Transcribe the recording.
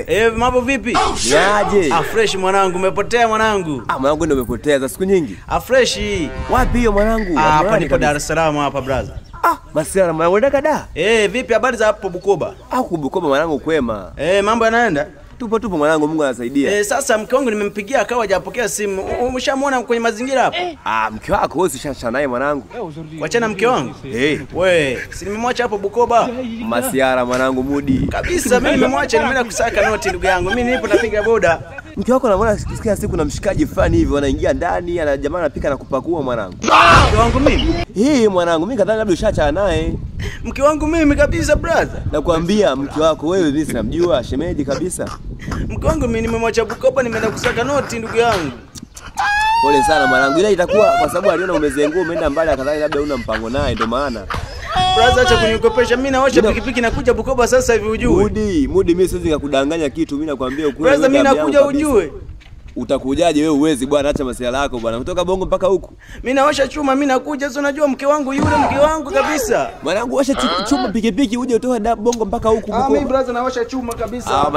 wewe. Mambo vipi? Niaje? Fresh mwanangu, umepotea mwanangu. Mwanangu ndio umepotea za siku nyingi. Fresh. Wapi hiyo mwanangu? Hapa nipo Dar es Salaam hapa brother. Masiara mwanangu unataka da? Vipi habari za hapo Bukoba? Bukoba mwanangu kwema. Mambo yanaenda? Tupo mwanangu, Mungu anasaidia. Sasa mke wangu nimempigia akawa hajapokea simu. Umeshamuona kwenye mazingira hapo? Mke wako wewe ushaachana naye mwanangu. Kuachana mke wangu? Wewe, si nimemwacha hapo Bukoba? Masiara mwanangu mudi. Kabisa mimi nimemwacha, nimeenda kusaka noti ndugu yangu. Mimi nipo napiga boda. Mke wako anaona kisikia siku na mshikaji fulani hivi wanaingia ndani, ana jamaa anapika na kupakua mwanangu. Mke wangu mimi? Mwanangu mimi kadhani labda ushaachana naye. Mke wangu mimi kabisa brother. Nakwambia mke wako wewe mimi sinamjua, shemeji kabisa. Mke wangu mimi nimemwacha Bukoba, nimeenda kusaka noti ndugu yangu. Pole sana mwanangu, ila itakuwa kwa sababu aliona umezengua umeenda mbali akadhani labda una mpango naye ndio maana. Brother acha kunikopesha, mimi naosha pikipiki nakuja Bukoba sasa hivi ujue. Mudi mimi siwezi nikakudanganya kitu, mimi nakwambia ukweli. Brother mimi nakuja ujue. Utakujaje wewe uwezi bwana, acha masuala yako bwana. Kutoka Bongo mpaka huku. Mimi naosha chuma, mimi nakuja sio unajua mke wangu yule mke wangu kabisa. Mwanangu washa chuma pikipiki uje utoe Bongo mpaka huku Bukoba. Mimi brother naosha chuma kabisa.